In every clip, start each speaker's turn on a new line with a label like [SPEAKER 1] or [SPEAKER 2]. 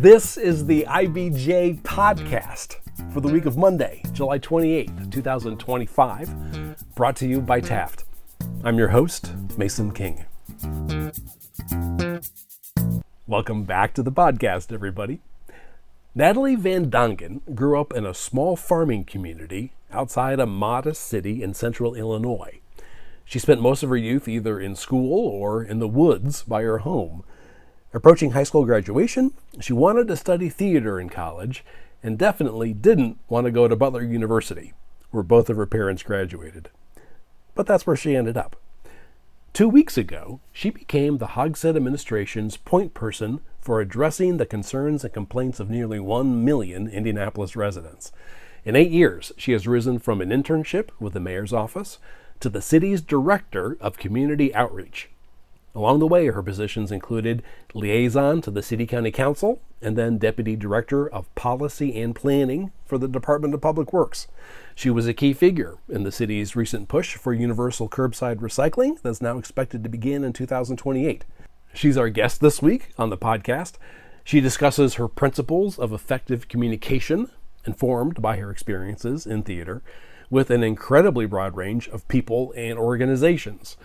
[SPEAKER 1] This is the IBJ podcast for the week of Monday, July 28th, 2025, brought to you by Taft. I'm your host, Mason King. Welcome back to the podcast, everybody. Natalie van Dongen grew up in a small farming community outside a modest city in central Illinois. She spent most of her youth either in school or in the woods by her home. Approaching high school graduation, she wanted to study theater in college and definitely didn't want to go to Butler University, where both of her parents graduated. But that's where she ended up. 2 weeks ago, she became the Hogsett administration's point person for addressing the concerns and complaints of nearly 1 million Indianapolis residents. In 8 years, she has risen from an internship with the mayor's office to the city's director of community outreach. Along the way, her positions included liaison to the City County Council and then deputy director of policy and planning for the Department of Public Works. She was a key figure in the city's recent push for universal curbside recycling that's now expected to begin in 2028. She's our guest this week on the podcast. She discusses her principles of effective communication, informed by her experiences in theater, with an incredibly broad range of people and organizations.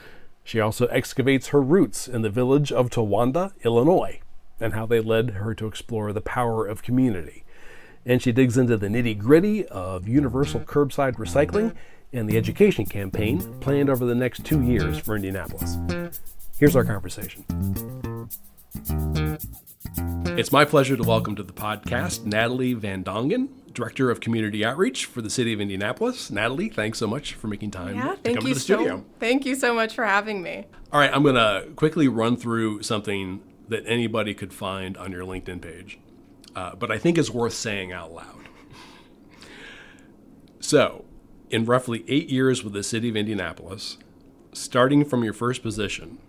[SPEAKER 1] She also excavates her roots in the village of Towanda, Illinois, and how they led her to explore the power of community. And she digs into the nitty-gritty of universal curbside recycling and the education campaign planned over the next 2 years for Indianapolis. Here's our conversation. It's my pleasure to welcome to the podcast Natalie van Dongen, Director of Community Outreach for the City of Indianapolis. Natalie, thanks so much for making time to come to the studio.
[SPEAKER 2] Thank you so much for having me.
[SPEAKER 1] All right, I'm going to quickly run through something that anybody could find on your LinkedIn page, but I think it's worth saying out loud. So, in roughly 8 years with the City of Indianapolis, starting from your first position,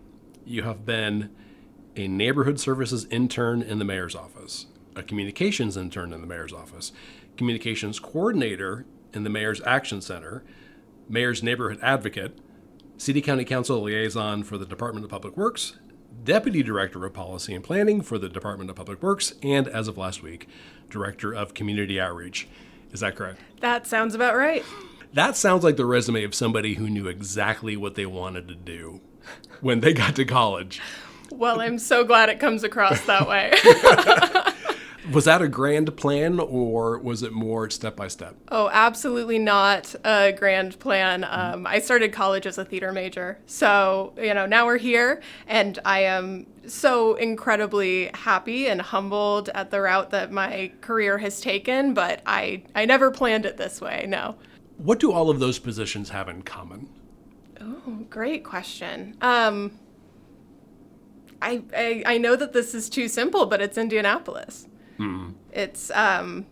[SPEAKER 1] you have been a neighborhood services intern in the mayor's office, a communications intern in the mayor's office, communications coordinator in the Mayor's Action Center, Mayor's Neighborhood Advocate, City County Council liaison for the Department of Public Works, Deputy Director of Policy and Planning for the Department of Public Works, and as of last week, Director of Community Outreach. Is that correct?
[SPEAKER 2] That sounds about right.
[SPEAKER 1] That sounds like the resume of somebody who knew exactly what they wanted to do when they got to college.
[SPEAKER 2] Well, I'm so glad it comes across that way.
[SPEAKER 1] Was that a grand plan, or was it more step by step?
[SPEAKER 2] Oh, absolutely not a grand plan. I started college as a theater major. So, now we're here, and I am so incredibly happy and humbled at the route that my career has taken, but I never planned it this way, no.
[SPEAKER 1] What do all of those positions have in common?
[SPEAKER 2] Oh, great question. I know that this is too simple, but it's Indianapolis. Mm-hmm. It's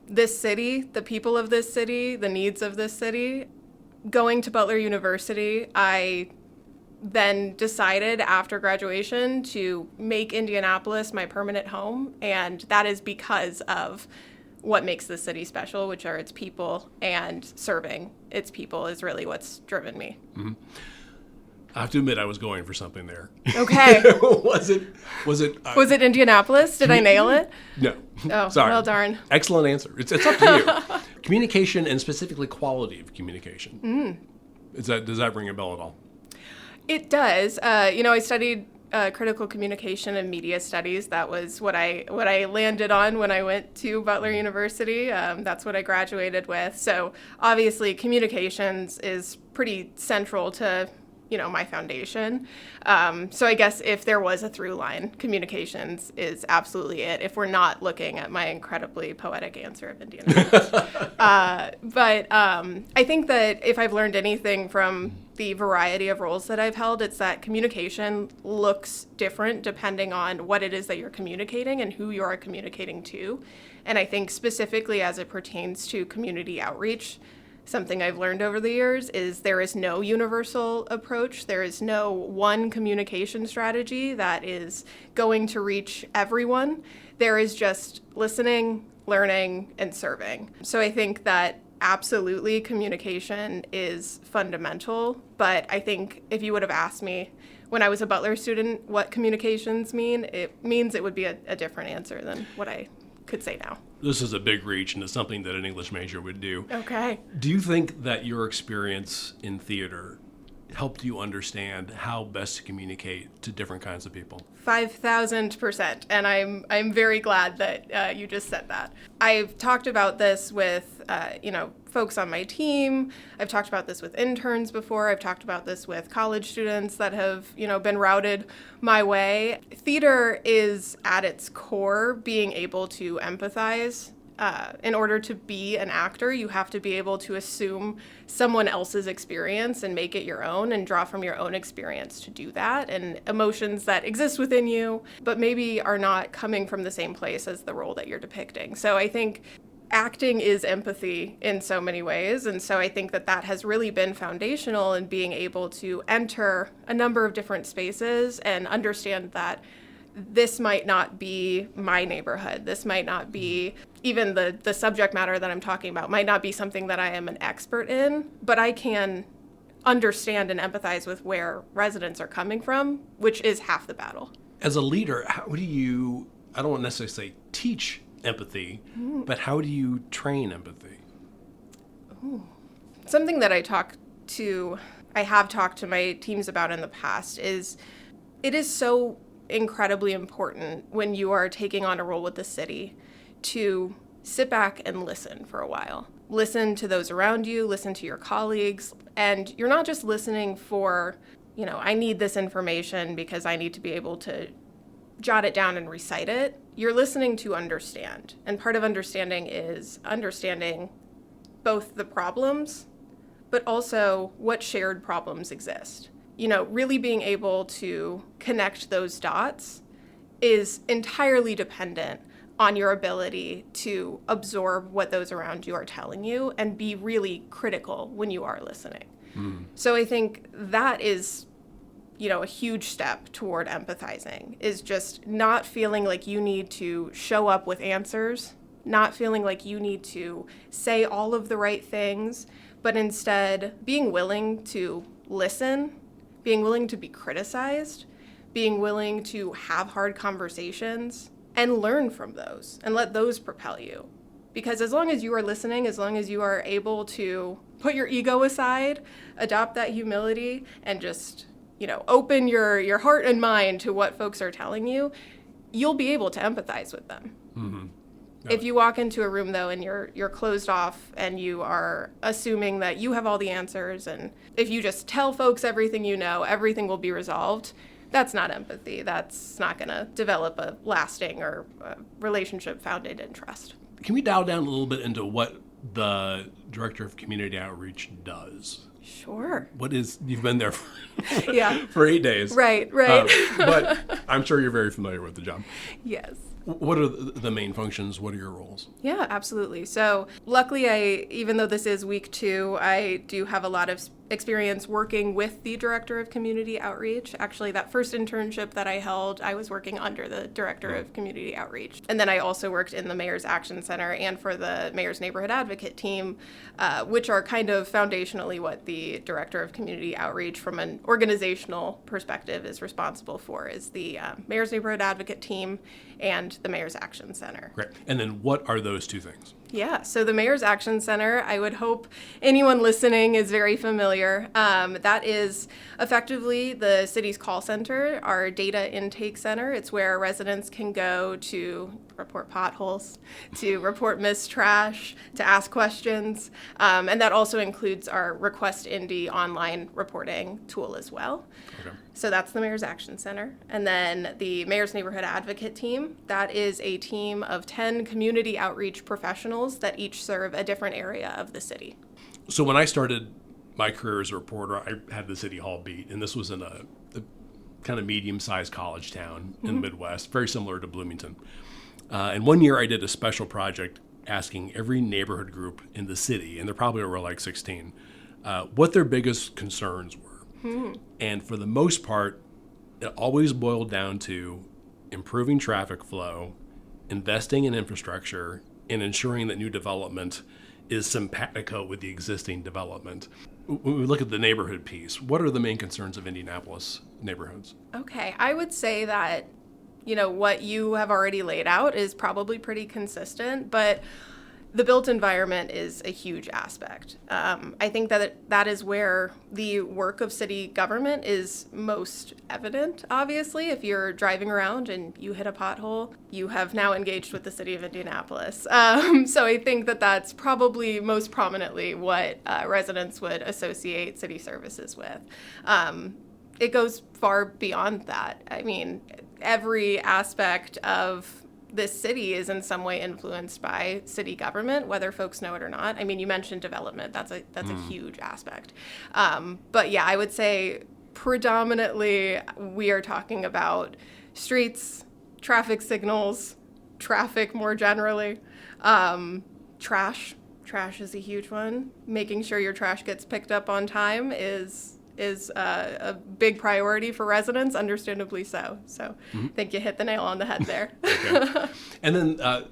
[SPEAKER 2] this city, the people of this city, the needs of this city. Going to Butler University, I then decided after graduation to make Indianapolis my permanent home, and that is because of what makes this city special, which are its people, and serving its people is really what's driven me.
[SPEAKER 1] Mm-hmm. I have to admit, I was going for something there.
[SPEAKER 2] Okay.
[SPEAKER 1] Was it?
[SPEAKER 2] Was it Indianapolis? Did I nail it?
[SPEAKER 1] No.
[SPEAKER 2] Oh,
[SPEAKER 1] sorry.
[SPEAKER 2] Well, darn.
[SPEAKER 1] Excellent answer. It's up to you. Communication, and specifically quality of communication. Does that ring a bell at all?
[SPEAKER 2] It does. I studied critical communication and media studies. That was what I landed on when I went to Butler University. That's what I graduated with. So obviously, communications is pretty central to my foundation. So I guess if there was a through line, communications is absolutely it, if we're not looking at my incredibly poetic answer of Indianapolis. But I think that if I've learned anything from the variety of roles that I've held, it's that communication looks different depending on what it is that you're communicating and who you are communicating to. And I think specifically as it pertains to community outreach, something I've learned over the years is there is no universal approach. There is no one communication strategy that is going to reach everyone. There is just listening, learning, and serving. So I think that absolutely communication is fundamental, but I think if you would have asked me when I was a Butler student what communications mean, it means it would be a different answer than what I could say now.
[SPEAKER 1] This is a big reach, and it's something that an English major would do.
[SPEAKER 2] Okay.
[SPEAKER 1] Do you think that your experience in theater helped you understand how best to communicate to different kinds of people?
[SPEAKER 2] 5,000%. And I'm very glad that you just said that. I've talked about this with, folks on my team. I've talked about this with interns before. I've talked about this with college students that have, been routed my way. Theater is at its core being able to empathize. In order to be an actor, you have to be able to assume someone else's experience and make it your own and draw from your own experience to do that, and emotions that exist within you, but maybe are not coming from the same place as the role that you're depicting. So I think acting is empathy in so many ways, and so I think that has really been foundational in being able to enter a number of different spaces and understand that this might not be my neighborhood. This might not be even the subject matter that I'm talking about might not be something that I am an expert in, but I can understand and empathize with where residents are coming from, which is half the battle.
[SPEAKER 1] As a leader, how do you, I don't want to necessarily say teach empathy, but how do you train empathy?
[SPEAKER 2] Ooh. Something that I have talked to my teams about in the past is it is so incredibly important when you are taking on a role with the city to sit back and listen for a while. Listen to those around you, listen to your colleagues, and you're not just listening for, I need this information because I need to be able to jot it down and recite it. You're listening to understand, and part of understanding is understanding both the problems, but also what shared problems exist. Really being able to connect those dots is entirely dependent on your ability to absorb what those around you are telling you and be really critical when you are listening. So I think that is, a huge step toward empathizing, is just not feeling like you need to show up with answers, not feeling like you need to say all of the right things, but instead being willing to listen, being willing to be criticized, being willing to have hard conversations and learn from those and let those propel you. Because as long as you are listening, as long as you are able to put your ego aside, adopt that humility, and just, open your heart and mind to what folks are telling you, you'll be able to empathize with them.
[SPEAKER 1] Mm-hmm.
[SPEAKER 2] If you walk into a room, though, and you're closed off and you are assuming that you have all the answers, and if you just tell folks everything you know, everything will be resolved, that's not empathy. That's not going to develop a lasting or a relationship founded in trust.
[SPEAKER 1] Can we dial down a little bit into what the Director of Community Outreach does?
[SPEAKER 2] Sure.
[SPEAKER 1] You've been there for,
[SPEAKER 2] yeah.
[SPEAKER 1] for 8 days.
[SPEAKER 2] Right.
[SPEAKER 1] But I'm sure you're very familiar with the job.
[SPEAKER 2] Yes.
[SPEAKER 1] What are the main functions? What are your roles?
[SPEAKER 2] Yeah, absolutely. So luckily, even though this is week 2, I do have a lot of experience working with the Director of Community Outreach. Actually, that first internship that I held, I was working under the Director of Community Outreach. And then I also worked in the Mayor's Action Center and for the Mayor's Neighborhood Advocate team, which are kind of foundationally what the Director of Community Outreach from an organizational perspective is responsible for, is the Mayor's Neighborhood Advocate team and the Mayor's Action Center.
[SPEAKER 1] Great. And then what are those two things?
[SPEAKER 2] Yeah, so the Mayor's Action Center, I would hope anyone listening is very familiar. That is effectively the city's call center, our data intake center. It's where residents can go to report potholes, to report missed trash, to ask questions. And that also includes our Request Indy online reporting tool as well.
[SPEAKER 1] Okay.
[SPEAKER 2] So that's the Mayor's Action Center. And then the Mayor's Neighborhood Advocate team, that is a team of 10 community outreach professionals that each serve a different area of the city.
[SPEAKER 1] So when I started my career as a reporter, I had the City Hall beat, and this was in a kind of medium-sized college town in the Midwest, very similar to Bloomington. And one year I did a special project asking every neighborhood group in the city, and there probably were like 16, what their biggest concerns were. And for the most part, it always boiled down to improving traffic flow, investing in infrastructure, and ensuring that new development is simpatico with the existing development. When we look at the neighborhood piece, what are the main concerns of Indianapolis neighborhoods?
[SPEAKER 2] Okay, I would say that what you have already laid out is probably pretty consistent, but the built environment is a huge aspect. I think that is where the work of city government is most evident, obviously. If you're driving around and you hit a pothole, you have now engaged with the city of Indianapolis. So I think that's probably most prominently what residents would associate city services with. It goes far beyond that. I mean, every aspect of this city is in some way influenced by city government, whether folks know it or not. I mean, you mentioned development. That's a huge aspect. But yeah, I would say predominantly we are talking about streets, traffic signals, traffic more generally, trash. Trash is a huge one. Making sure your trash gets picked up on time is a big priority for residents, understandably so. So I think you hit the nail on the head there.
[SPEAKER 1] Okay. And then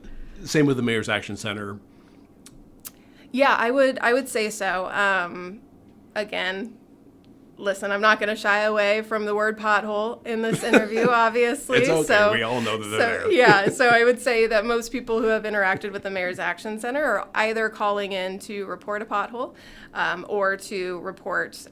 [SPEAKER 1] same with the Mayor's Action Center.
[SPEAKER 2] Yeah, I would say so. Again, listen, I'm not going to shy away from the word pothole in this interview, obviously.
[SPEAKER 1] It's okay.
[SPEAKER 2] So,
[SPEAKER 1] we all know that they're there.
[SPEAKER 2] Yeah, so I would say that most people who have interacted with the Mayor's Action Center are either calling in to report a pothole or to report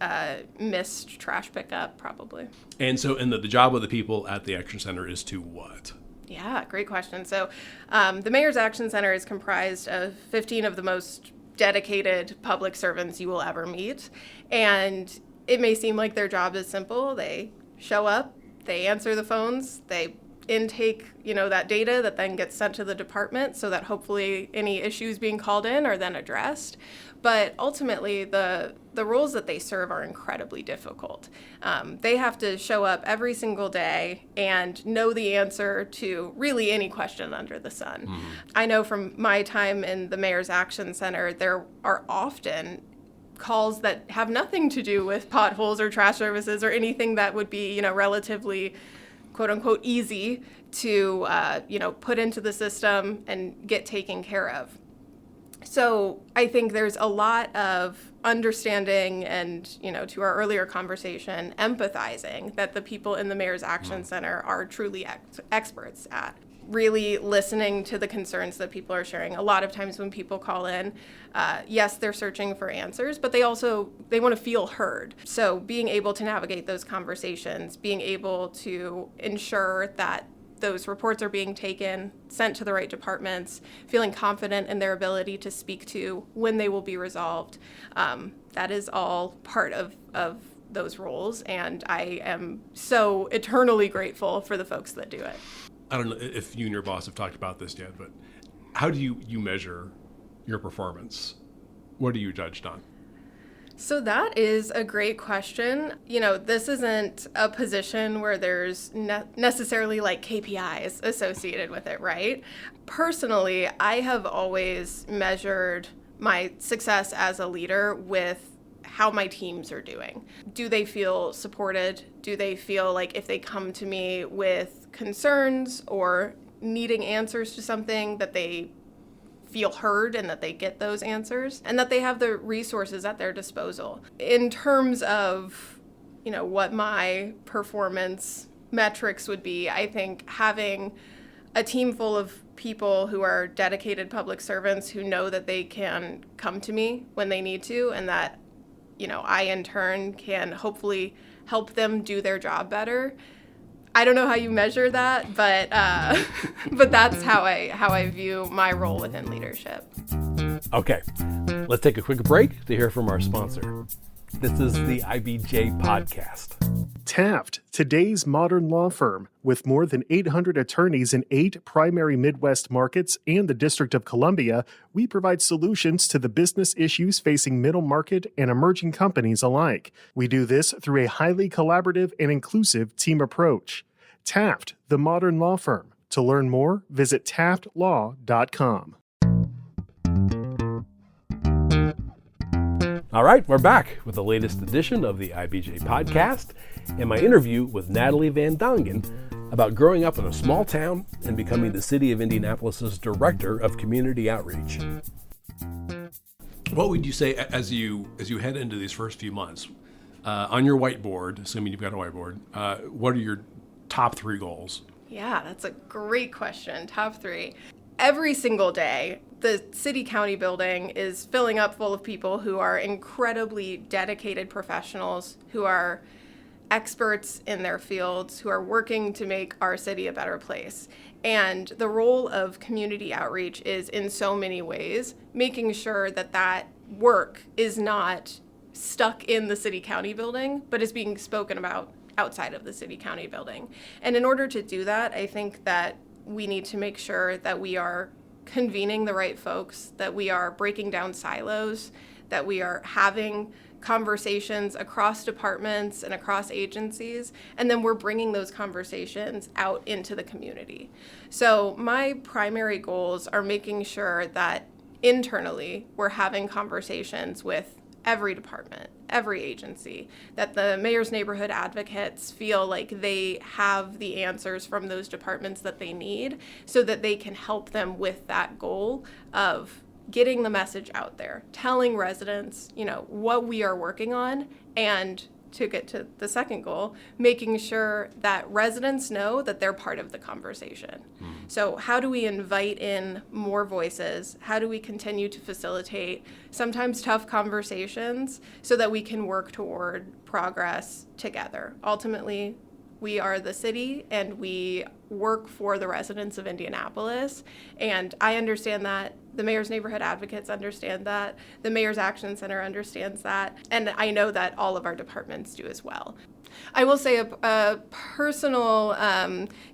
[SPEAKER 2] missed trash pickup, probably.
[SPEAKER 1] And so, the job of the people at the Action Center is to what?
[SPEAKER 2] Yeah, great question. So the Mayor's Action Center is comprised of 15 of the most dedicated public servants you will ever meet. And it may seem like their job is simple. They show up, they answer the phones, they intake, that data that then gets sent to the department so that hopefully any issues being called in are then addressed. But ultimately, the roles that they serve are incredibly difficult. They have to show up every single day and know the answer to really any question under the sun. Mm-hmm. I know from my time in the Mayor's Action Center, there are often calls that have nothing to do with potholes or trash services or anything that would be, relatively quote unquote easy to, put into the system and get taken care of. So I think there's a lot of understanding and, to our earlier conversation, empathizing that the people in the Mayor's Action Center are truly experts at. Really listening to the concerns that people are sharing. A lot of times when people call in, yes, they're searching for answers, but they want to feel heard. So being able to navigate those conversations, being able to ensure that those reports are being taken, sent to the right departments, feeling confident in their ability to speak to when they will be resolved. That is all part of those roles, and I am so eternally grateful for the folks that do it.
[SPEAKER 1] I don't know if you and your boss have talked about this yet, but how do you measure your performance? What are you judged on?
[SPEAKER 2] So that is a great question. This isn't a position where there's necessarily like KPIs associated with it, right? Personally, I have always measured my success as a leader with how my teams are doing. Do they feel supported? Do they feel like if they come to me with concerns or needing answers to something that they feel heard and that they get those answers and that they have the resources at their disposal? In terms of, what my performance metrics would be, I think having a team full of people who are dedicated public servants who know that they can come to me when they need to and that I in turn can hopefully help them do their job better. I don't know how you measure that, but that's how I view my role within leadership.
[SPEAKER 1] Okay, let's take a quick break to hear from our sponsor. This is the IBJ Podcast.
[SPEAKER 3] Taft, today's modern law firm. With more than 800 attorneys in 8 primary Midwest markets and the District of Columbia, we provide solutions to the business issues facing middle market and emerging companies alike. We do this through a highly collaborative and inclusive team approach. Taft, the modern law firm. To learn more, visit taftlaw.com.
[SPEAKER 1] All right, we're back with the latest edition of the IBJ Podcast and my interview with Natalie van Dongen about growing up in a small town and becoming the city of Indianapolis's Director of Community Outreach. What would you say as you head into these first few months on your whiteboard, assuming you've got a whiteboard, what are your top 3 goals
[SPEAKER 2] Yeah, that's a great question. Top 3. Every single day, the city-county building is filling up full of people who are incredibly dedicated professionals, who are experts in their fields, who are working to make our city a better place. And the role of community outreach is, in so many ways, making sure that that work is not stuck in the city-county building, but is being spoken about outside of the city-county building. And in order to do that, I think that we need to make sure that we are convening the right folks, that we are breaking down silos, that we are having conversations across departments and across agencies, and then we're bringing those conversations out into the community. So my primary goals are making sure that internally we're having conversations with every department, every agency, that the mayor's neighborhood advocates feel like they have the answers from those departments that they need so that they can help them with that goal of getting the message out there, telling residents, what we are working on, and to get to the second goal, making sure that residents know that they're part of the conversation. So how do we invite in more voices? How do we continue to facilitate sometimes tough conversations so that we can work toward progress together? Ultimately, we are the city and we work for the residents of Indianapolis. And I understand that. The Mayor's Neighborhood Advocates understand that. The Mayor's Action Center understands that. And I know that all of our departments do as well. I will say a personal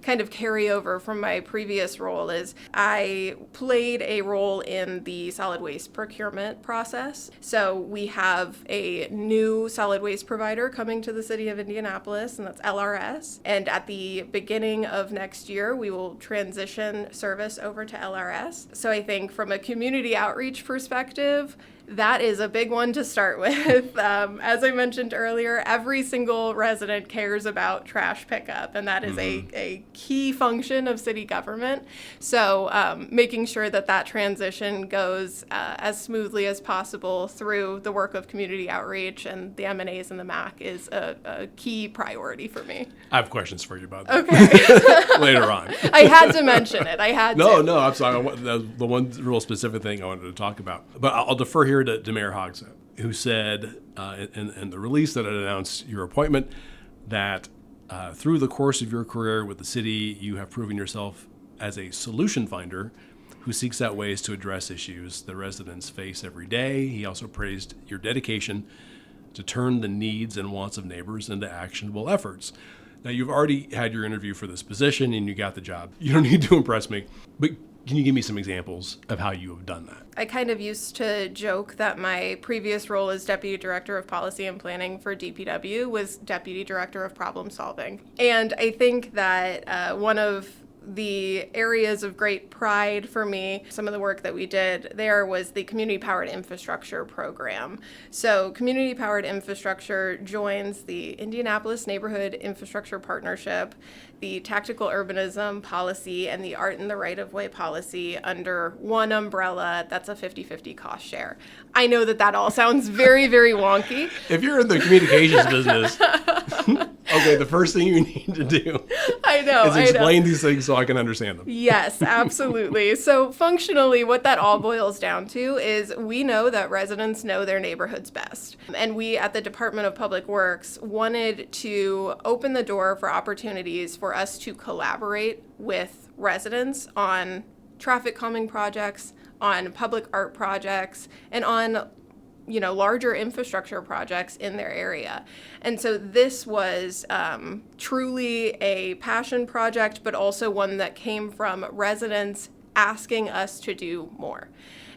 [SPEAKER 2] kind of carryover from my previous role is I played a role in the solid waste procurement process. So we have a new solid waste provider coming to the city of Indianapolis, and that's LRS. And at the beginning of next year, we will transition service over to LRS. So I think from a community outreach perspective, that is a big one to start with. As I mentioned earlier, every single resident cares about trash pickup, and that is a key function of city government. So making sure that that transition goes as smoothly as possible through the work of community outreach and the M&As and the MAC is a key priority for me.
[SPEAKER 1] I have questions for you about that.
[SPEAKER 2] Okay.
[SPEAKER 1] Later on.
[SPEAKER 2] I had to mention it.
[SPEAKER 1] No, I'm sorry. The one real specific thing I wanted to talk about. But I'll defer here to Mayor Hogsett, who said in the release that it announced your appointment that through the course of your career with the city, you have proven yourself as a solution finder who seeks out ways to address issues the residents face every day. He also praised your dedication to turn the needs and wants of neighbors into actionable efforts. Now, you've already had your interview for this position and you got the job. You don't need to impress me, but can you give me some examples of how you have done that?
[SPEAKER 2] I kind of used to joke that my previous role as Deputy Director of Policy and Planning for DPW was Deputy Director of Problem Solving. And I think that one of the areas of great pride for me, some of the work that we did there was the Community Powered Infrastructure Program. So Community Powered Infrastructure joins the Indianapolis Neighborhood Infrastructure Partnership, the Tactical Urbanism Policy, and the Art in the Right-of-Way Policy under one umbrella. That's a 50-50 cost share. I know that all sounds very, very wonky.
[SPEAKER 1] If you're in the communications business, okay, the first thing you need to do is explain these things so I can understand them.
[SPEAKER 2] Yes, absolutely. So functionally, what that all boils down to is we know that residents know their neighborhoods best. And we at the Department of Public Works wanted to open the door for opportunities for us to collaborate with residents on traffic calming projects, on public art projects, and on larger infrastructure projects in their area. And so this was truly a passion project, but also one that came from residents asking us to do more.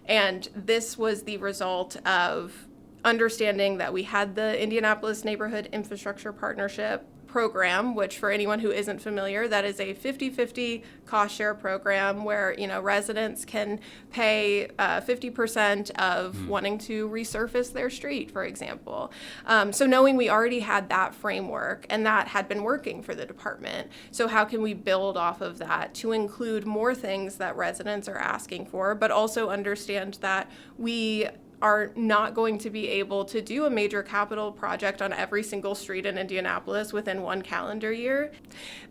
[SPEAKER 2] And this was the result of understanding that we had the Indianapolis Neighborhood Infrastructure Partnership program, which for anyone who isn't familiar, that is a 50-50 cost share program where, residents can pay 50% of wanting to resurface their street, for example. So knowing we already had that framework and that had been working for the department, so how can we build off of that to include more things that residents are asking for, but also understand that we are not going to be able to do a major capital project on every single street in Indianapolis within one calendar year.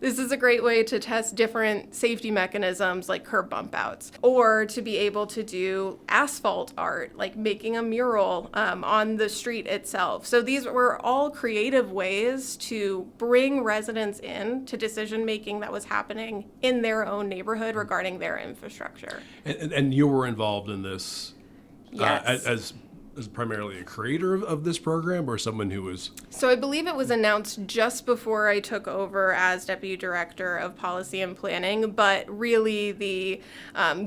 [SPEAKER 2] This is a great way to test different safety mechanisms like curb bump outs, or to be able to do asphalt art, like making a mural on the street itself. So these were all creative ways to bring residents in to decision making that was happening in their own neighborhood regarding their infrastructure.
[SPEAKER 1] And you were involved in this
[SPEAKER 2] Yes.
[SPEAKER 1] as primarily a creator of this program, or someone who was...
[SPEAKER 2] So I believe it was announced just before I took over as Deputy Director of Policy and Planning, but really the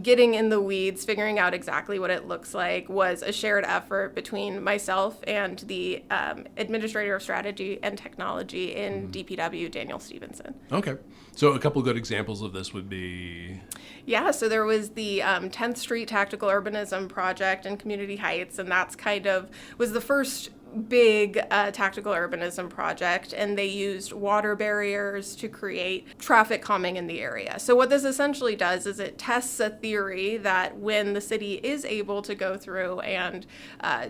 [SPEAKER 2] getting in the weeds, figuring out exactly what it looks like, was a shared effort between myself and the Administrator of Strategy and Technology in DPW, Daniel Stevenson.
[SPEAKER 1] Okay. So a couple good examples of this would be...
[SPEAKER 2] Yeah, so there was the 10th Street Tactical Urbanism Project in Community Heights, and that's was the first big tactical urbanism project, and they used water barriers to create traffic calming in the area. So what this essentially does is it tests a theory that when the city is able to go through and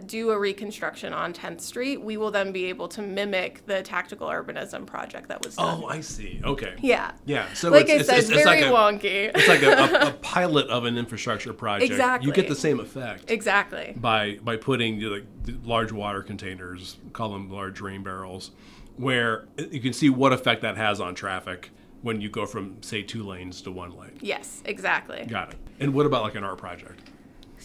[SPEAKER 2] do a reconstruction on 10th Street, we will then be able to mimic the tactical urbanism project that was done.
[SPEAKER 1] Oh, I see. Okay.
[SPEAKER 2] Yeah.
[SPEAKER 1] Yeah. So
[SPEAKER 2] like I said, it's very wonky.
[SPEAKER 1] It's like a pilot of an infrastructure project.
[SPEAKER 2] Exactly.
[SPEAKER 1] You get the same effect.
[SPEAKER 2] Exactly.
[SPEAKER 1] By putting the large water containers, call them large rain barrels, where you can see what effect that has on traffic when you go from, say, 2 lanes to 1 lane.
[SPEAKER 2] Yes, exactly.
[SPEAKER 1] Got it. And what about like an art project?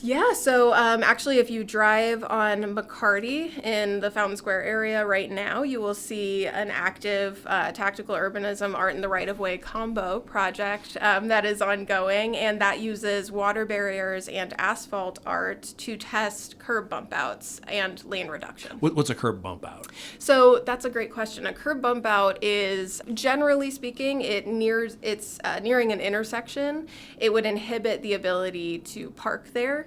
[SPEAKER 2] Yeah, so actually if you drive on McCarty in the Fountain Square area right now, you will see an active tactical urbanism art in the right-of-way combo project that is ongoing, and that uses water barriers and asphalt art to test curb bump outs and lane reduction.
[SPEAKER 1] What's a curb bump out?
[SPEAKER 2] So that's a great question. A curb bump out is, generally speaking, it's nearing an intersection. It would inhibit the ability to park there.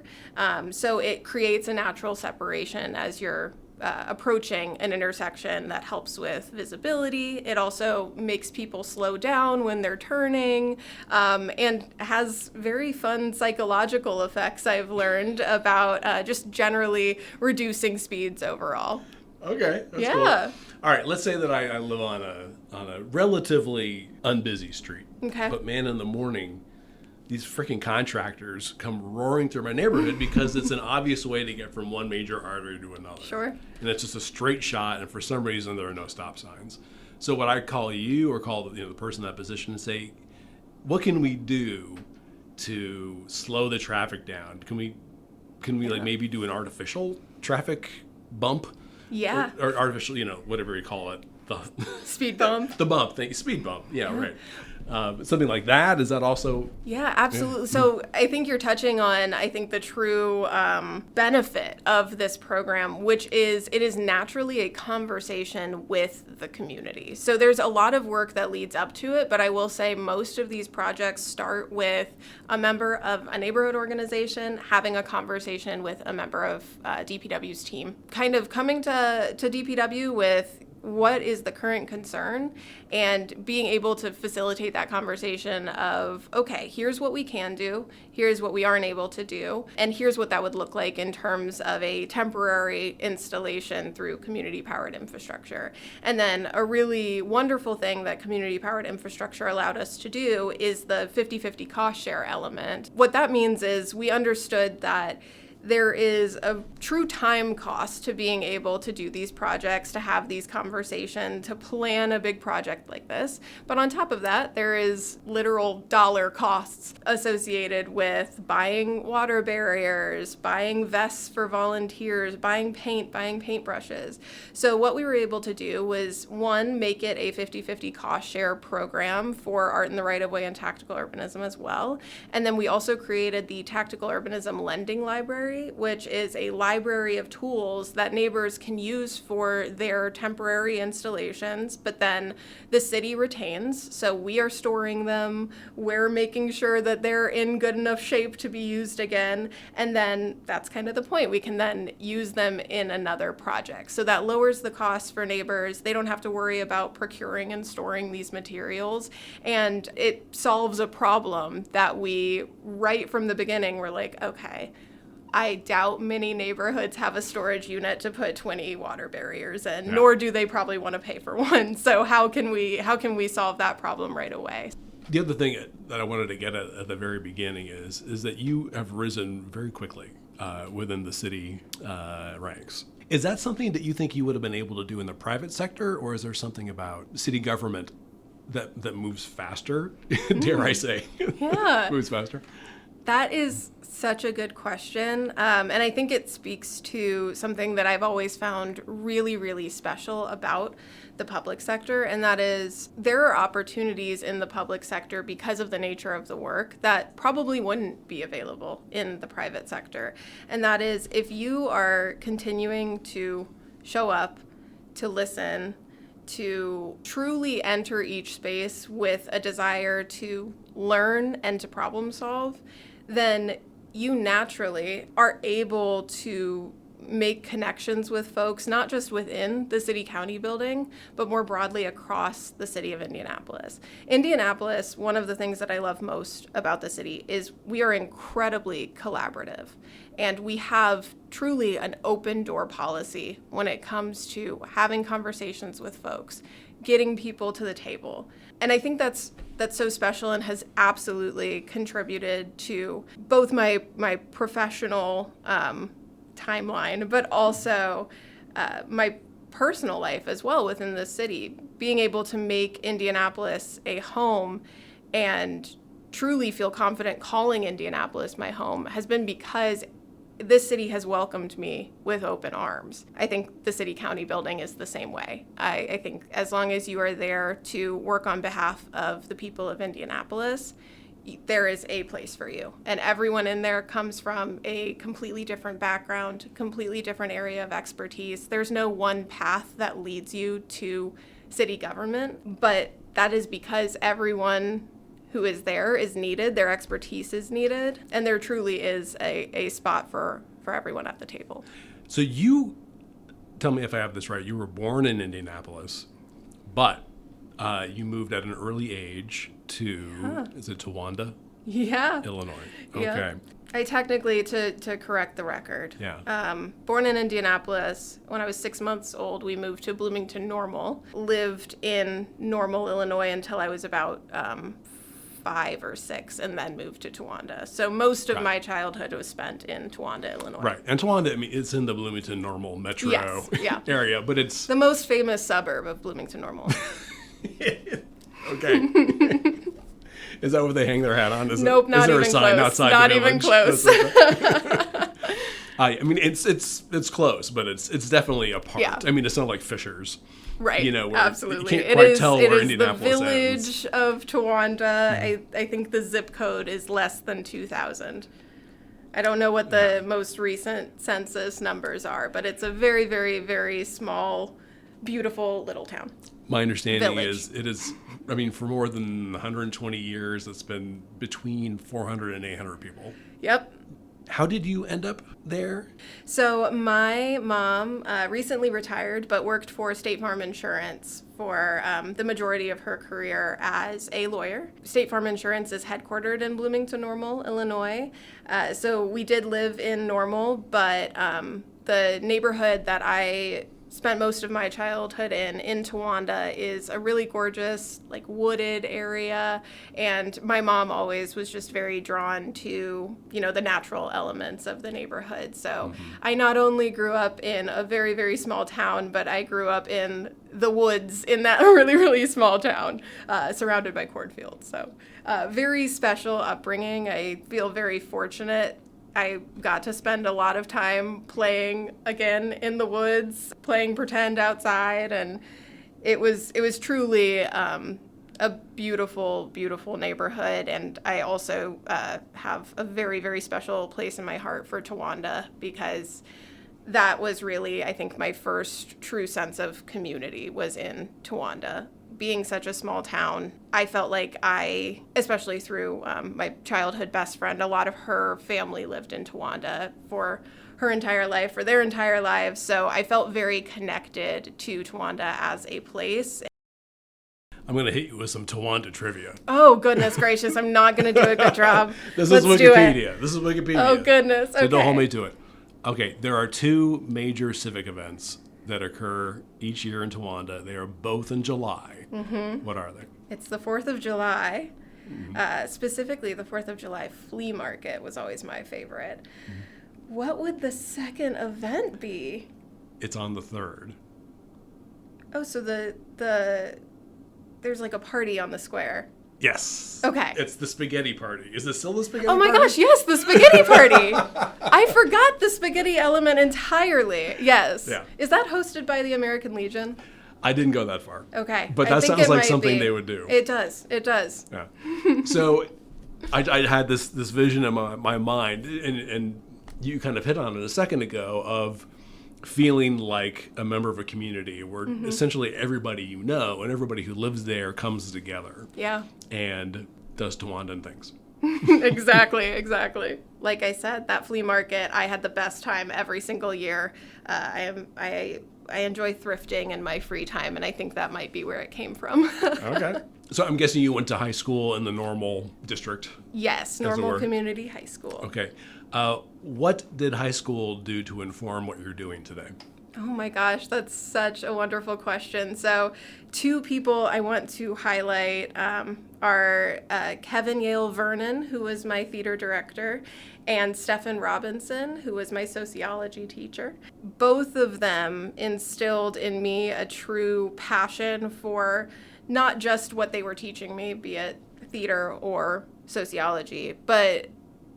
[SPEAKER 2] So it creates a natural separation as you're approaching an intersection that helps with visibility. It also makes people slow down when they're turning, and has very fun psychological effects I've learned about just generally reducing speeds overall.
[SPEAKER 1] Okay, that's
[SPEAKER 2] Yeah.
[SPEAKER 1] cool. All right, let's say that I live on a relatively unbusy street.
[SPEAKER 2] Okay.
[SPEAKER 1] But man, in the morning, these freaking contractors come roaring through my neighborhood because it's an obvious way to get from one major artery to another.
[SPEAKER 2] Sure.
[SPEAKER 1] And it's just a straight shot, and for some reason there are no stop signs. So what I call you, or call the person in that position, and say, what can we do to slow the traffic down? Can we like maybe do an artificial traffic bump?
[SPEAKER 2] Yeah.
[SPEAKER 1] Or artificial, whatever you call it. The
[SPEAKER 2] Speed bump.
[SPEAKER 1] the bump thing, speed bump. Yeah, right. Something like that. Is that also?
[SPEAKER 2] Yeah, absolutely. So I think you're touching on, the true benefit of this program, which is it is naturally a conversation with the community. So there's a lot of work that leads up to it, but I will say most of these projects start with a member of a neighborhood organization having a conversation with a member of DPW's team. Kind of coming to DPW with what is the current concern, and being able to facilitate that conversation of, okay, here's what we can do, here's what we aren't able to do, and here's what that would look like in terms of a temporary installation through community-powered infrastructure. And then a really wonderful thing that community-powered infrastructure allowed us to do is the 50-50 cost share element. What that means is we understood that there is a true time cost to being able to do these projects, to have these conversations, to plan a big project like this. But on top of that, there is literal dollar costs associated with buying water barriers, buying vests for volunteers, buying paint, buying paintbrushes. So what we were able to do was, one, make it a 50-50 cost share program for art in the right-of-way and tactical urbanism as well. And then we also created the Tactical Urbanism Lending Library, which is a library of tools that neighbors can use for their temporary installations, but then the city retains. So we are storing them, we're making sure that they're in good enough shape to be used again, and then that's kind of the point. We can then use them in another project. So that lowers the cost for neighbors. They don't have to worry about procuring and storing these materials, and it solves a problem that we, right from the beginning, were like, okay, I doubt many neighborhoods have a storage unit to put 20 water barriers in, nor do they probably want to pay for one. So how can we solve that problem right away?
[SPEAKER 1] The other thing that I wanted to get at the very beginning is that you have risen very quickly within the city ranks. Is that something that you think you would have been able to do in the private sector, or is there something about city government that moves faster, dare I say, moves faster?
[SPEAKER 2] That is such a good question. And I think it speaks to something that I've always found really, really special about the public sector. And that is there are opportunities in the public sector because of the nature of the work that probably wouldn't be available in the private sector. And that is if you are continuing to show up, to listen, to truly enter each space with a desire to learn and to problem solve, then you naturally are able to make connections with folks, not just within the city-county building, but more broadly across the city of Indianapolis. Indianapolis, one of the things that I love most about the city is we are incredibly collaborative. And we have truly an open door policy when it comes to having conversations with folks, getting people to the table. And I think that's so special and has absolutely contributed to both my professional timeline, but also my personal life as well within the city. Being able to make Indianapolis a home and truly feel confident calling Indianapolis my home has been because this city has welcomed me with open arms. I think the city-county building is the same way. I think as long as you are there to work on behalf of the people of Indianapolis, there is a place for you. And everyone in there comes from a completely different background, completely different area of expertise. There's no one path that leads you to city government, but that is because everyone who is there is needed, their expertise is needed, and there truly is a spot for everyone at the table.
[SPEAKER 1] So you, tell me if I have this right, you were born in Indianapolis, but you moved at an early age to, is it Towanda?
[SPEAKER 2] Yeah.
[SPEAKER 1] Illinois.
[SPEAKER 2] Yeah.
[SPEAKER 1] Okay.
[SPEAKER 2] I technically, to correct the record, born in Indianapolis. When I was 6 months old, we moved to Bloomington Normal, lived in Normal, Illinois until I was about 5 or 6, and then moved to Towanda. So most of my childhood was spent in Towanda, Illinois.
[SPEAKER 1] Right. And Towanda, I mean, it's in the Bloomington Normal metro area, but it's
[SPEAKER 2] the most famous suburb of Bloomington Normal.
[SPEAKER 1] Okay. Is that what they hang their hat on?
[SPEAKER 2] Nope, not even close. Is there a sign outside the village? Not even close.
[SPEAKER 1] I mean, it's close, but it's definitely a part. Yeah. I mean, it's not like Fishers.
[SPEAKER 2] Right.
[SPEAKER 1] You know, where
[SPEAKER 2] absolutely.
[SPEAKER 1] You can't quite tell where Indianapolis
[SPEAKER 2] ends. It is the village
[SPEAKER 1] ends.
[SPEAKER 2] of Towanda. I think the zip code is less than 2,000. I don't know what the most recent census numbers are, but it's a very, very, very small, beautiful little town.
[SPEAKER 1] My understanding
[SPEAKER 2] Village.
[SPEAKER 1] is it is, I mean, for more than 120 years, it's been between 400 and 800 people.
[SPEAKER 2] Yep.
[SPEAKER 1] How did you end up there?
[SPEAKER 2] So my mom recently retired, but worked for State Farm Insurance for the majority of her career as a lawyer. State Farm Insurance is headquartered in Bloomington Normal, Illinois. So we did live in Normal, but the neighborhood that I spent most of my childhood in Towanda is a really gorgeous, like, wooded area, and my mom always was just very drawn to, you know, the natural elements of the neighborhood. So I not only grew up in a very, very small town, but I grew up in the woods in that really, really small town, surrounded by cornfields. So very special upbringing. I feel very fortunate. I got to spend a lot of time playing again in the woods, playing pretend outside, and it was truly a beautiful, beautiful neighborhood. And I also have a very, very special place in my heart for Towanda because that was really, I think, my first true sense of community was in Towanda. Being such a small town, I felt like especially through my childhood best friend, a lot of her family lived in Towanda for her entire life, for their entire lives. So I felt very connected to Towanda as a place.
[SPEAKER 1] I'm going to hit you with some Towanda trivia.
[SPEAKER 2] Oh, goodness gracious. I'm not going to do a good job.
[SPEAKER 1] This
[SPEAKER 2] Let's
[SPEAKER 1] is
[SPEAKER 2] do it.
[SPEAKER 1] Wikipedia. This is Wikipedia.
[SPEAKER 2] Oh, goodness. Okay.
[SPEAKER 1] So don't hold me to it. Okay, there are two major civic events that occur each year in Towanda. They are both in July. Mm-hmm. What are they?
[SPEAKER 2] It's the 4th of July. Specifically, the 4th of July flea market was always my favorite. Mm-hmm. What would the second event be?
[SPEAKER 1] It's on the 3rd.
[SPEAKER 2] Oh, so there's like a party on the square.
[SPEAKER 1] Yes.
[SPEAKER 2] Okay.
[SPEAKER 1] It's the spaghetti party. Is it still the spaghetti
[SPEAKER 2] party?
[SPEAKER 1] party?
[SPEAKER 2] Oh my gosh, yes, the spaghetti party. I forgot the spaghetti element entirely. Yes.
[SPEAKER 1] Yeah.
[SPEAKER 2] Is that hosted by the American Legion?
[SPEAKER 1] I didn't go that far.
[SPEAKER 2] Okay.
[SPEAKER 1] But that sounds like something they would do.
[SPEAKER 2] It does. It does.
[SPEAKER 1] Yeah. So I had this vision in my mind, and you kind of hit on it a second ago, of feeling like a member of a community where essentially everybody you know and everybody who lives there comes together.
[SPEAKER 2] Yeah.
[SPEAKER 1] And does Towandan things.
[SPEAKER 2] Exactly. Like I said, that flea market, I had the best time every single year. I enjoy thrifting in my free time, and I think that might be where it came from.
[SPEAKER 1] Okay. So I'm guessing you went to high school in the Normal district?
[SPEAKER 2] Yes, Normal Community High School.
[SPEAKER 1] Okay. What did high school do to inform what you're doing today?
[SPEAKER 2] Oh my gosh, that's such a wonderful question. So 2 people I want to highlight are Kevin Yale Vernon, who was my theater director, and Stephen Robinson, who was my sociology teacher. Both of them instilled in me a true passion for not just what they were teaching me, be it theater or sociology, but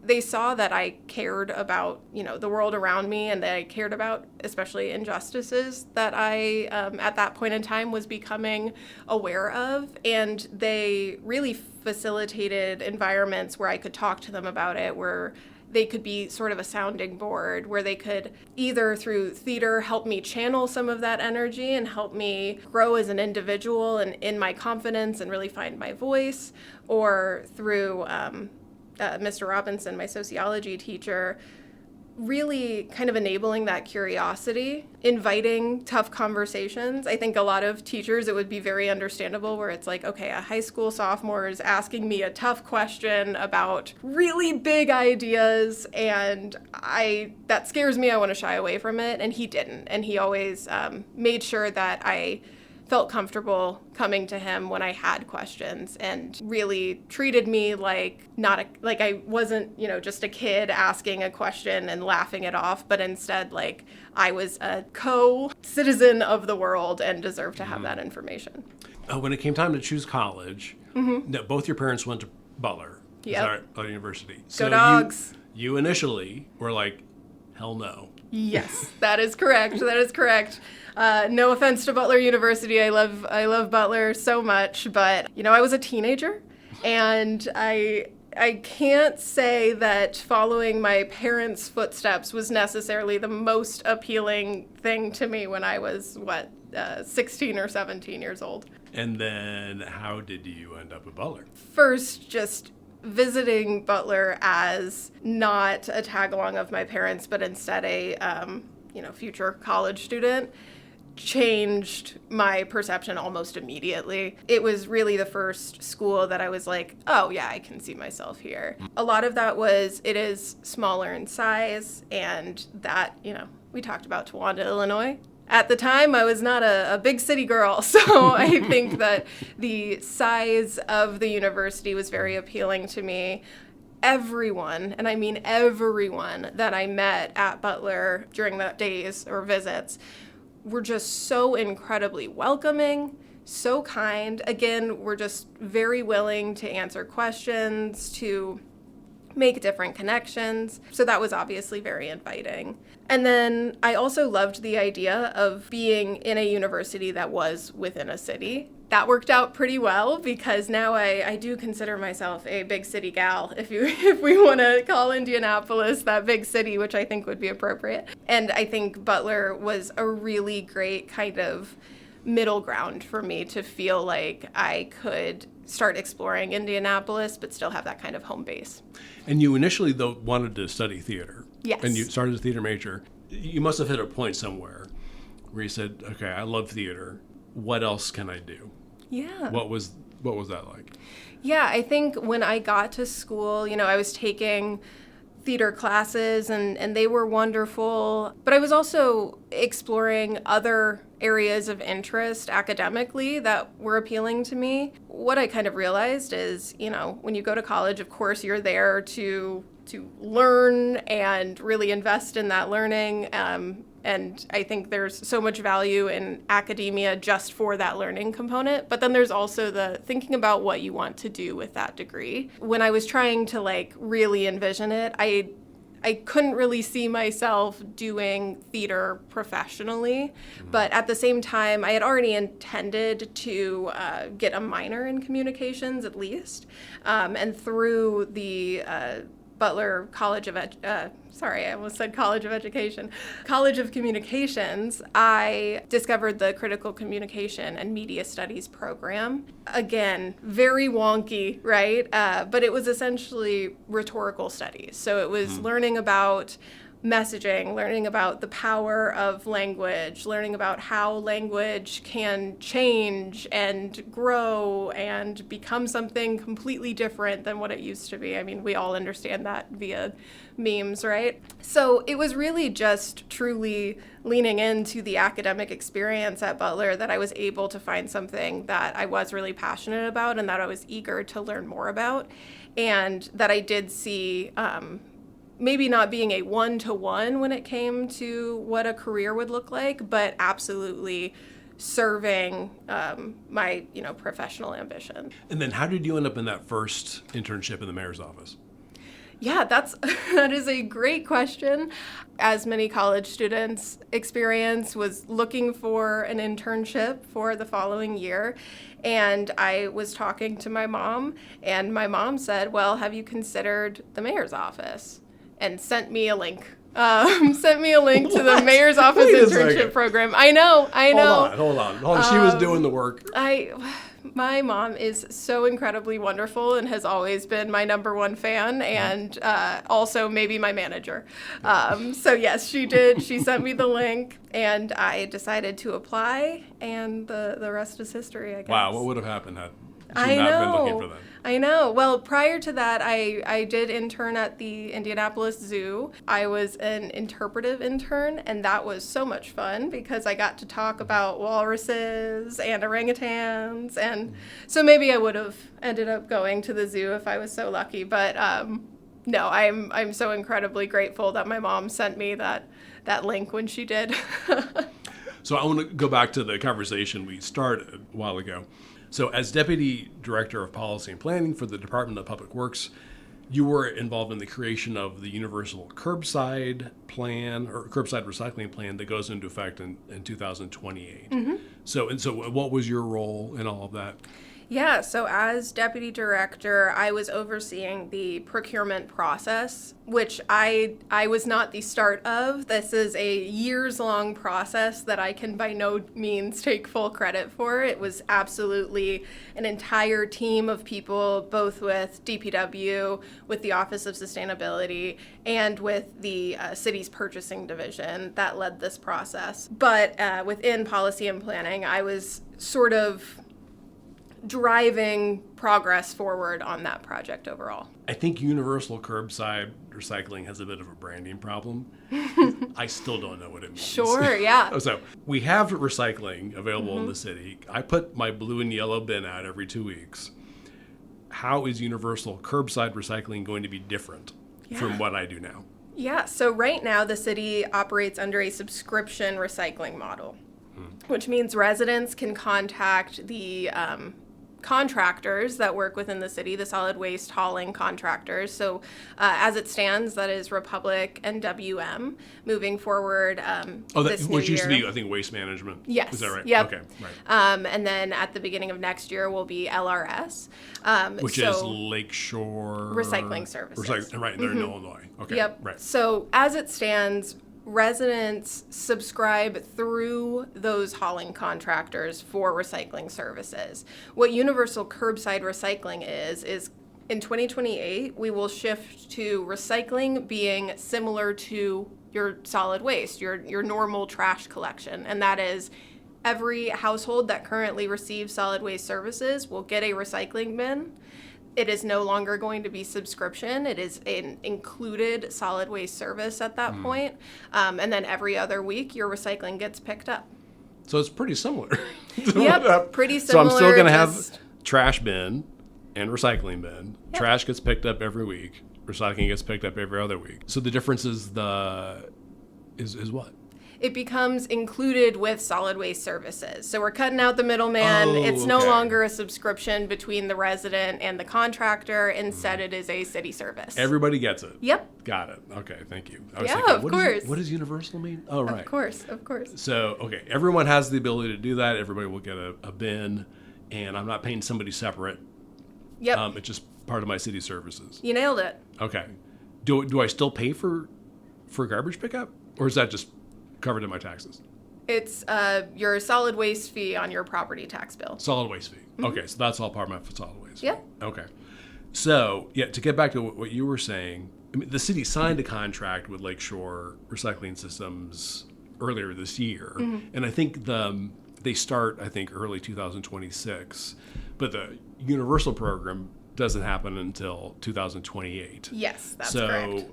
[SPEAKER 2] they saw that I cared about, the world around me, and that I cared about especially injustices that I, at that point in time, was becoming aware of. And they really facilitated environments where I could talk to them about it, where they could be sort of a sounding board, where they could either through theater help me channel some of that energy and help me grow as an individual and in my confidence and really find my voice, or through Mr. Robinson, my sociology teacher, really kind of enabling that curiosity, inviting tough conversations. I think a lot of teachers, it would be very understandable where it's like, okay, a high school sophomore is asking me a tough question about really big ideas, and that scares me. I want to shy away from it. And he didn't. And he always made sure that I felt comfortable coming to him when I had questions, and really treated me like I wasn't, just a kid asking a question and laughing it off, but instead like I was a co-citizen of the world and deserved to have that information.
[SPEAKER 1] When it came time to choose college, both your parents went to Butler University.
[SPEAKER 2] So go Dogs.
[SPEAKER 1] You initially were like, hell no.
[SPEAKER 2] Yes, that is correct. That is correct. No offense to Butler University. I love Butler so much, but I was a teenager, and I can't say that following my parents' footsteps was necessarily the most appealing thing to me when I was 16 or 17 years old.
[SPEAKER 1] And then how did you end up at Butler?
[SPEAKER 2] First, just visiting Butler as not a tag-along of my parents, but instead a future college student, changed my perception almost immediately. It was really the first school that I was like, oh yeah, I can see myself here. A lot of that was, it is smaller in size, and that, we talked about Towanda, Illinois. At the time, I was not a big city girl, so I think that the size of the university was very appealing to me. Everyone, and I mean everyone, that I met at Butler during the days or visits were just so incredibly welcoming, so kind. Again, were just very willing to answer questions, to make different connections. So that was obviously very inviting. And then I also loved the idea of being in a university that was within a city. That worked out pretty well, because now I do consider myself a big city gal, if we want to call Indianapolis that big city, which I think would be appropriate. And I think Butler was a really great kind of middle ground for me to feel like I could start exploring Indianapolis, but still have that kind of home base.
[SPEAKER 1] And you initially, though, wanted to study theater.
[SPEAKER 2] Yes.
[SPEAKER 1] And you started as a theater major. You must have hit a point somewhere where you said, okay, I love theater. What else can I do?
[SPEAKER 2] Yeah.
[SPEAKER 1] What was that like?
[SPEAKER 2] Yeah, I think when I got to school, I was taking theater classes and they were wonderful, but I was also exploring other areas of interest academically that were appealing to me. What I kind of realized is, when you go to college, of course, you're there to learn and really invest in that learning. And I think there's so much value in academia just for that learning component. But then there's also the thinking about what you want to do with that degree. When I was trying to really envision it, I couldn't really see myself doing theater professionally. But at the same time, I had already intended to get a minor in communications at least. And through the Butler College of Communications, I discovered the Critical Communication and Media Studies program. Again, very wonky, right? But it was essentially rhetorical studies. So it was learning about messaging, learning about the power of language, learning about how language can change and grow and become something completely different than what it used to be. I mean, we all understand that via memes, right? So it was really just truly leaning into the academic experience at Butler that I was able to find something that I was really passionate about and that I was eager to learn more about, and that I did see maybe not being a one-to-one when it came to what a career would look like, but absolutely serving my professional ambition.
[SPEAKER 1] And then how did you end up in that first internship in the mayor's office?
[SPEAKER 2] Yeah, that is a great question. As many college students experience, was looking for an internship for the following year. And I was talking to my mom, and my mom said, well, have you considered the mayor's office? And sent me a link. To the mayor's office internship program. I know.
[SPEAKER 1] Hold on. She was doing the work.
[SPEAKER 2] My mom is so incredibly wonderful and has always been my number one fan, and also maybe my manager. So yes, she did. She sent me the link, and I decided to apply, and the rest is history, I guess.
[SPEAKER 1] Wow, what would have happened had she not been looking for that?
[SPEAKER 2] I know. Well, prior to that, I did intern at the Indianapolis Zoo. I was an interpretive intern, and that was so much fun because I got to talk about walruses and orangutans, and so maybe I would have ended up going to the zoo if I was so lucky. But no, I'm so incredibly grateful that my mom sent me that link when she did.
[SPEAKER 1] So I want to go back to the conversation we started a while ago. So as Deputy Director of Policy and Planning for the Department of Public Works, you were involved in the creation of the universal curbside plan or curbside recycling plan that goes into effect in 2028. Mm-hmm. So what was your role in all of that?
[SPEAKER 2] Yeah, so as deputy director, I was overseeing the procurement process, which I was not the start of. This is a years-long process that I can by no means take full credit for. It was absolutely an entire team of people, both with DPW, with the Office of Sustainability, and with the city's purchasing division that led this process. But within policy and planning, I was sort of driving progress forward on that project overall.
[SPEAKER 1] I think universal curbside recycling has a bit of a branding problem. I still don't know what it means.
[SPEAKER 2] Sure, yeah.
[SPEAKER 1] So we have recycling available in the city. I put my blue and yellow bin out every 2 weeks. How is universal curbside recycling going to be different from what I do now? Yeah,
[SPEAKER 2] so right now the city operates under a subscription recycling model, which means residents can contact the contractors that work within the city, the solid waste hauling contractors. So as it stands, that is Republic and WM. Moving forward,
[SPEAKER 1] which used to be, I think, Waste Management.
[SPEAKER 2] Yes.
[SPEAKER 1] Is that right?
[SPEAKER 2] Yep.
[SPEAKER 1] Okay, right.
[SPEAKER 2] And then at the beginning of next year will be LRS.
[SPEAKER 1] Which is Lakeshore
[SPEAKER 2] Recycling Services.
[SPEAKER 1] Right, they're in Illinois. Okay,
[SPEAKER 2] yep.
[SPEAKER 1] Right.
[SPEAKER 2] So as it stands, residents subscribe through those hauling contractors for recycling services. What universal curbside recycling is in 2028, we will shift to recycling being similar to your solid waste, your normal trash collection. And that is every household that currently receives solid waste services will get a recycling bin. It is no longer going to be subscription. It is an included solid waste service at that point. And then every other week, your recycling gets picked up.
[SPEAKER 1] So it's pretty similar.
[SPEAKER 2] Yep, pretty
[SPEAKER 1] So
[SPEAKER 2] similar.
[SPEAKER 1] I'm still going to have trash bin and recycling bin.
[SPEAKER 2] Yep.
[SPEAKER 1] Trash gets picked up every week. Recycling gets picked up every other week. So the difference is is what?
[SPEAKER 2] It becomes included with solid waste services. So we're cutting out the middleman. It's no
[SPEAKER 1] okay.
[SPEAKER 2] longer a subscription between the resident and the contractor. Instead, it is a city service.
[SPEAKER 1] Everybody gets it.
[SPEAKER 2] Yep.
[SPEAKER 1] Got it. Okay, thank you. I was
[SPEAKER 2] Yeah,
[SPEAKER 1] thinking,
[SPEAKER 2] of
[SPEAKER 1] what
[SPEAKER 2] course.
[SPEAKER 1] What does universal mean? Oh, right.
[SPEAKER 2] Of course.
[SPEAKER 1] So, okay, everyone has the ability to do that. Everybody will get a bin, and I'm not paying somebody separate.
[SPEAKER 2] Yep.
[SPEAKER 1] It's just part of my city services.
[SPEAKER 2] You nailed it.
[SPEAKER 1] Okay. Do I still pay for garbage pickup, or is that just covered in my taxes?
[SPEAKER 2] It's your solid waste fee on your property tax bill.
[SPEAKER 1] Solid waste fee. Okay, so that's all part of my solid waste.
[SPEAKER 2] Yep.
[SPEAKER 1] Okay. So, yeah, to get back to what you were saying, I mean, the city signed a contract with Lakeshore Recycling Systems earlier this year, and I think they start, early 2026, but the universal program doesn't happen until 2028.
[SPEAKER 2] Yes, that's
[SPEAKER 1] so,
[SPEAKER 2] correct.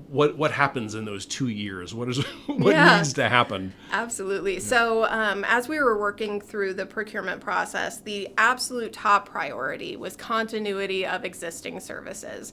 [SPEAKER 1] What happens in those 2 years? What needs to happen?
[SPEAKER 2] Absolutely. So as we were working through the procurement process, the absolute top priority was continuity of existing services.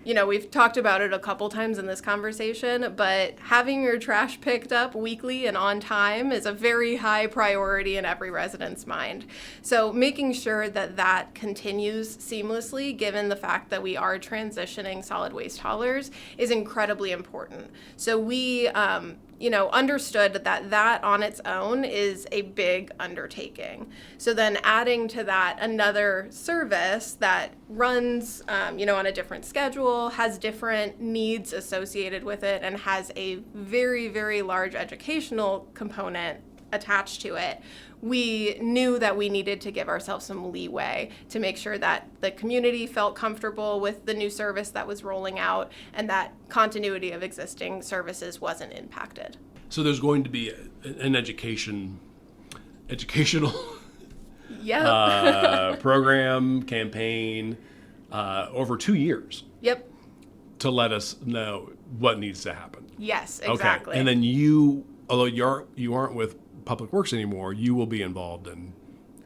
[SPEAKER 2] We've talked about it a couple times in this conversation, but having your trash picked up weekly and on time is a very high priority in every resident's mind. So making sure that that continues seamlessly, given the fact that we are transitioning solid waste haulers, is incredibly important. So we, understood that on its own is a big undertaking. So then adding to that another service that runs, on a different schedule, has different needs associated with it, and has a very, very large educational component attached to it, we knew that we needed to give ourselves some leeway to make sure that the community felt comfortable with the new service that was rolling out and that continuity of existing services wasn't impacted.
[SPEAKER 1] So there's going to be an educational program, campaign over 2 years.
[SPEAKER 2] Yep.
[SPEAKER 1] To let us know what needs to happen.
[SPEAKER 2] Yes, exactly.
[SPEAKER 1] Okay. And then you, although you aren't with Public Works anymore, you will be involved in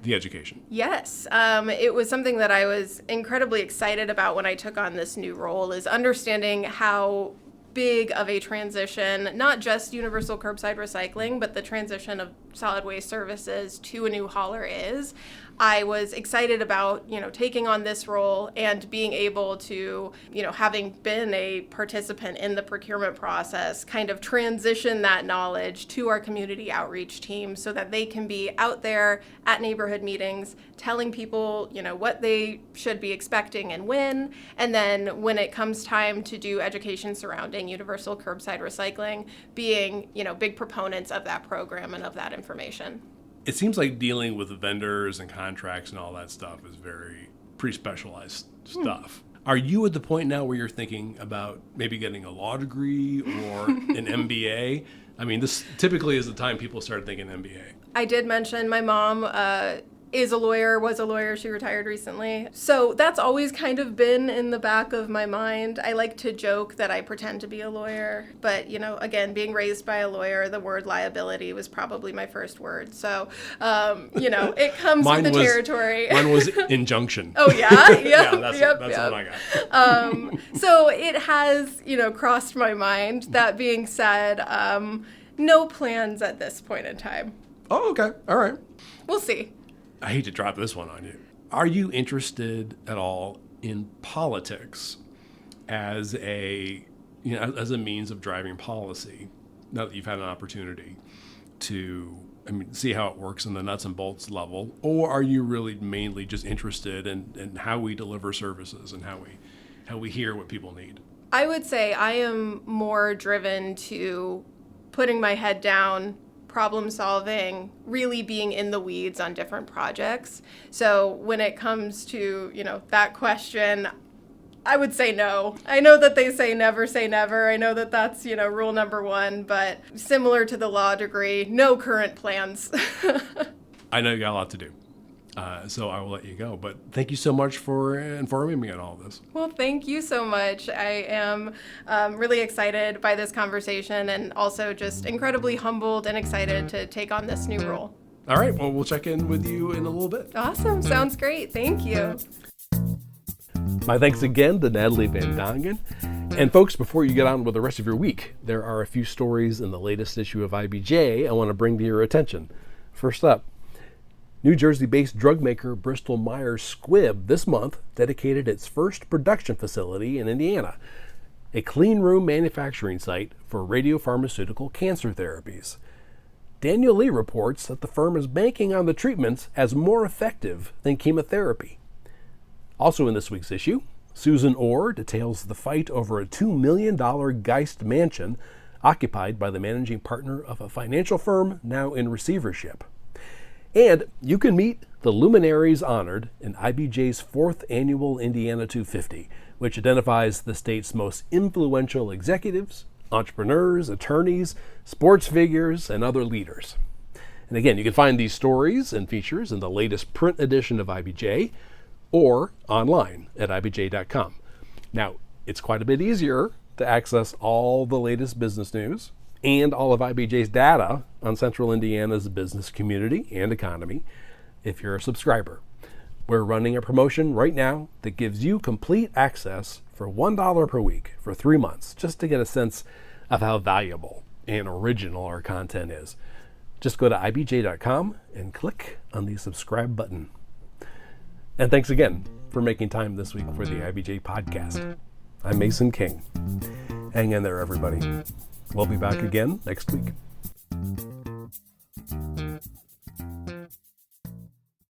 [SPEAKER 1] the education.
[SPEAKER 2] Yes. It was something that I was incredibly excited about when I took on this new role, is understanding how big of a transition, not just universal curbside recycling, but the transition of solid waste services to a new hauler is. I was excited about, taking on this role and being able to, having been a participant in the procurement process, kind of transition that knowledge to our community outreach team so that they can be out there at neighborhood meetings, telling people, what they should be expecting and when. And then when it comes time to do education surrounding universal curbside recycling, being, big proponents of that program and of that information.
[SPEAKER 1] It seems like dealing with vendors and contracts and all that stuff is pretty specialized stuff. Are you at the point now where you're thinking about maybe getting a law degree or an MBA? I mean, this typically is the time people start thinking MBA.
[SPEAKER 2] I did mention my mom was a lawyer. She retired recently. So that's always kind of been in the back of my mind. I like to joke that I pretend to be a lawyer. But, again, being raised by a lawyer, the word liability was probably my first word. So, it comes with the territory.
[SPEAKER 1] Mine was injunction.
[SPEAKER 2] Oh, yeah? Yep,
[SPEAKER 1] yeah, that's what I got.
[SPEAKER 2] So it has, crossed my mind. That being said, no plans at this point in time.
[SPEAKER 1] Oh, okay. All right.
[SPEAKER 2] We'll see.
[SPEAKER 1] I hate to drop this one on you. Are you interested at all in politics as a means of driving policy? Now that you've had an opportunity to, see how it works in the nuts and bolts level, or are you really mainly just interested in how we deliver services and how we hear what people need?
[SPEAKER 2] I would say I am more driven to putting my head down, problem solving, really being in the weeds on different projects. So when it comes to, that question, I would say no. I know that they say never. I know that that's, rule number one, but similar to the law degree, no current plans.
[SPEAKER 1] I know you got a lot to do. So I will let you go. But thank you so much for informing me on all this.
[SPEAKER 2] Well, thank you so much. I am really excited by this conversation and also just incredibly humbled and excited to take on this new role.
[SPEAKER 1] All right. Well, we'll check in with you in a little bit.
[SPEAKER 2] Awesome. Sounds great. Thank you.
[SPEAKER 1] My thanks again to Natalie van Dongen. And folks, before you get on with the rest of your week, there are a few stories in the latest issue of IBJ I want to bring to your attention. First up, New Jersey-based drug maker Bristol Myers Squibb this month dedicated its first production facility in Indiana, a clean room manufacturing site for radiopharmaceutical cancer therapies. Daniel Lee reports that the firm is banking on the treatments as more effective than chemotherapy. Also in this week's issue, Susan Orr details the fight over a $2 million Geist mansion occupied by the managing partner of a financial firm now in receivership. And you can meet the luminaries honored in IBJ's 4th annual Indiana 250, which identifies the state's most influential executives, entrepreneurs, attorneys, sports figures, and other leaders. And again, you can find these stories and features in the latest print edition of IBJ or online at ibj.com. Now, it's quite a bit easier to access all the latest business news and all of IBJ's data on Central Indiana's business community and economy if you're a subscriber. We're running a promotion right now that gives you complete access for $1 per week for 3 months, just to get a sense of how valuable and original our content is. Just go to ibj.com and click on the subscribe button. And thanks again for making time this week for the IBJ podcast. I'm Mason King. Hang in there, everybody. We'll be back again next week.